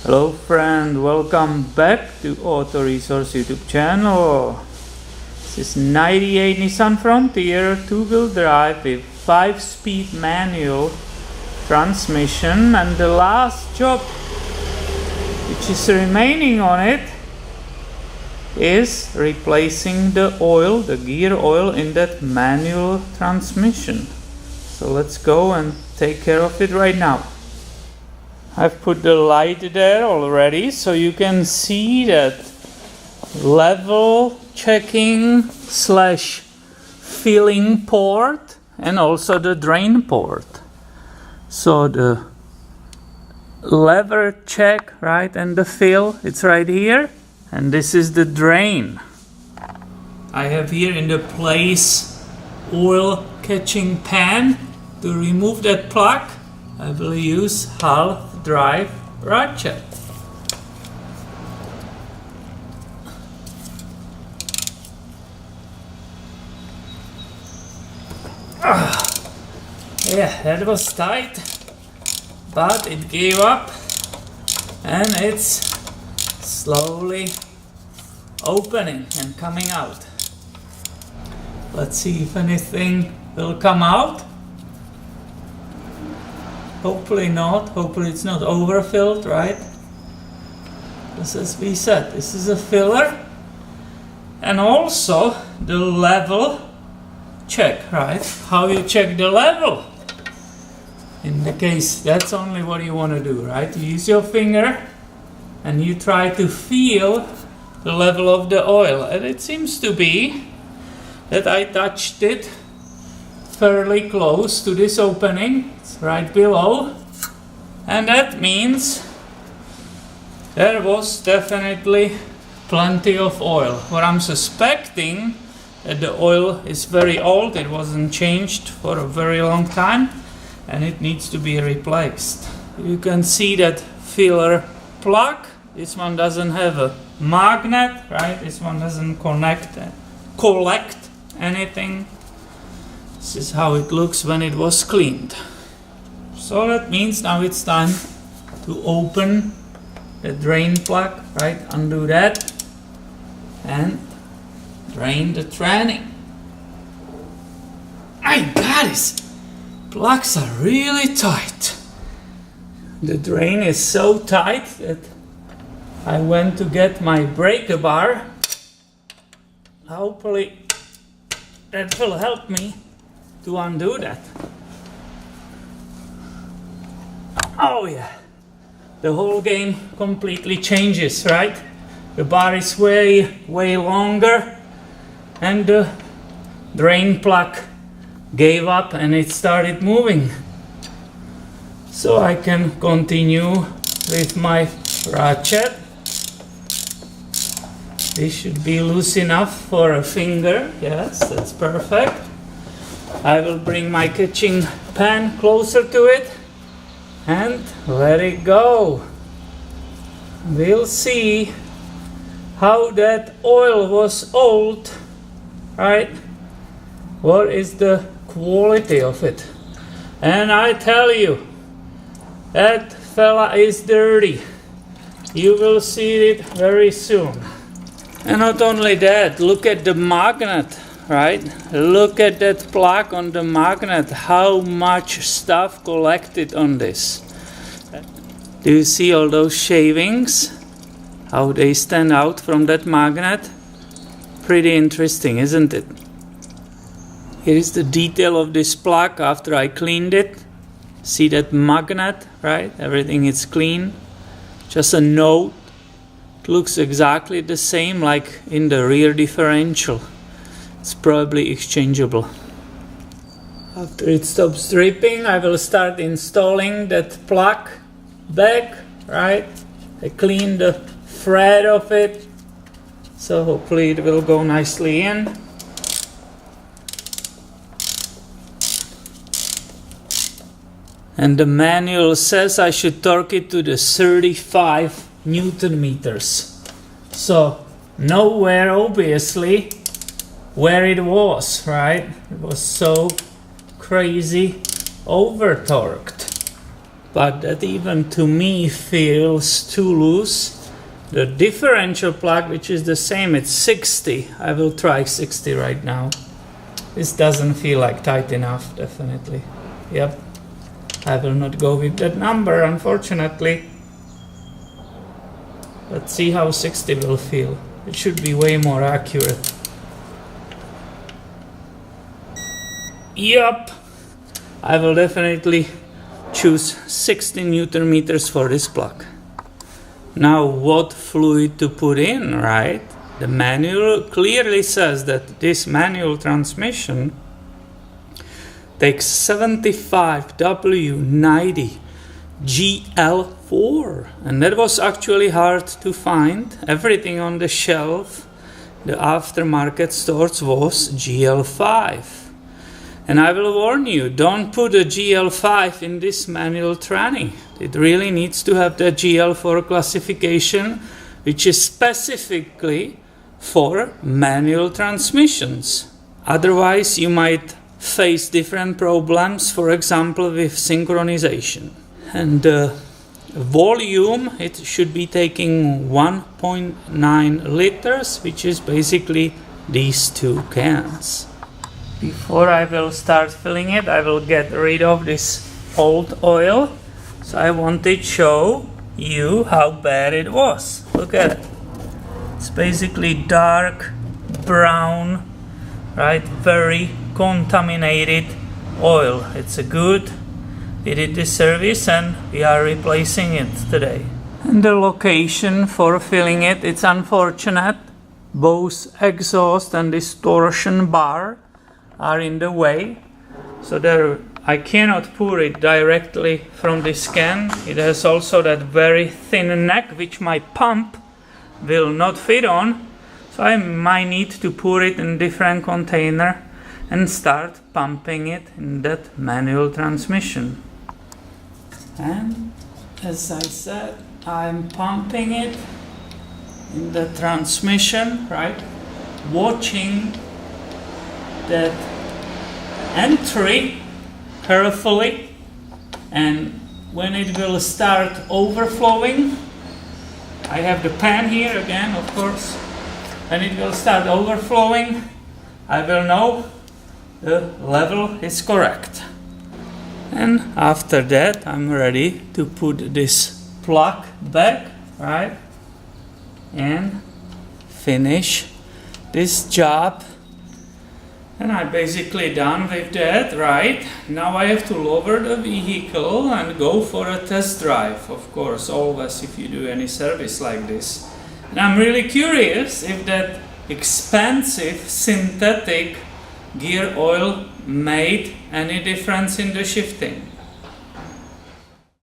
Hello friend, welcome back to Auto Resource YouTube channel. This is 98 Nissan Frontier 2-wheel drive with 5-speed manual transmission, and the last job which is remaining on it is replacing the oil, the gear oil in that manual transmission. So let's go and take care of it right now. I've put the light there already so you can see that level checking slash filling port and also the drain port. So the lever check, right, and the fill, it's right here, and this is the drain. I have here in the place oil catching pan. To remove that plug I will use half drive ratchet. Yeah, that was tight, but it gave up and it's slowly opening and coming out. Let's see if anything will come out. Hopefully not. Hopefully it's not overfilled, right? Just as we said, this is a filler. And also the level check, right? How you check the level. In the case, that's only what you want to do, right? You use your finger and you try to feel the level of the oil. And it seems to be that I touched it fairly close to this opening. It's right below, and that means there was definitely plenty of oil. What I'm suspecting that the oil is very old, it wasn't changed for a very long time and it needs to be replaced. You can see that filler plug. This one doesn't have a magnet, right? This one doesn't collect anything. This is how it looks when it was cleaned. So that means now it's time to open the drain plug, right? Undo that and drain the tranny. My God, these plugs are really tight. The drain is so tight that I went to get my breaker bar. Hopefully that will help me to undo that. Oh yeah, the whole game completely changes, right? The bar is way longer and the drain plug gave up and it started moving. So I can continue with my ratchet. This should be loose enough for a finger. Yes, that's perfect. I will bring my catching pan closer to it and let it go. We'll see how that oil was old, right? What is the quality of it? And I tell you, that fella is dirty. You will see it very soon. And not only that, look at the magnet, right? Look at that plug on the magnet, how much stuff collected on this. Do you see all those shavings? How they stand out from that magnet? Pretty interesting, isn't it? Here is the detail of this plug after I cleaned it. See that magnet, right? Everything is clean. Just a note. It looks exactly the same like in the rear differential. It's probably exchangeable. After it stops dripping, I will start installing that plug back, right? I clean the thread of it, so hopefully it will go nicely in. And the manual says I should torque it to the 35 Newton meters. So nowhere obviously where it was, right? It was so crazy over torqued. but that even to me feels too loose. The differential plug, which is the same, it's 60. I will try 60 right now. This doesn't feel like tight enough, definitely. Yep, I will not go with that number, unfortunately. Let's see how 60 will feel. It should be way more accurate. Yep, I will definitely choose 60 Newton meters for this plug. Now what fluid to put in, right? The manual clearly says that this manual transmission takes 75W90 GL4, and that was actually hard to find. Everything on the shelf, the aftermarket stores, was GL5. And I will warn you, don't put a GL5 in this manual tranny. It really needs to have the GL4 classification, which is specifically for manual transmissions. Otherwise, you might face different problems, for example, with synchronization. And volume, it should be taking 1.9 liters, which is basically these two cans. Before I will start filling it, I will get rid of this old oil. So I want to show you how bad it was. Look at it. It's basically dark brown, right? Very contaminated oil. It's a good. We did this service and we are replacing it today. And the location for filling it, it's unfortunate. Both exhaust and distortion bar are in the way. So there I cannot pour it directly from this can. It has also that very thin neck which my pump will not fit on. So I might need to pour it in a different container and start pumping it in that manual transmission. And as I said, I'm pumping it in the transmission, right? Watching that entry carefully, and when it will start overflowing, I have the pan here again, of course. When it will start overflowing, I will know the level is correct. And after that, I'm ready to put this plug back, right? And finish this job. And I'm basically done with that, right? Now I have to lower the vehicle and go for a test drive, of course, always if you do any service like this. And I'm really curious if that expensive synthetic gear oil made any difference in the shifting.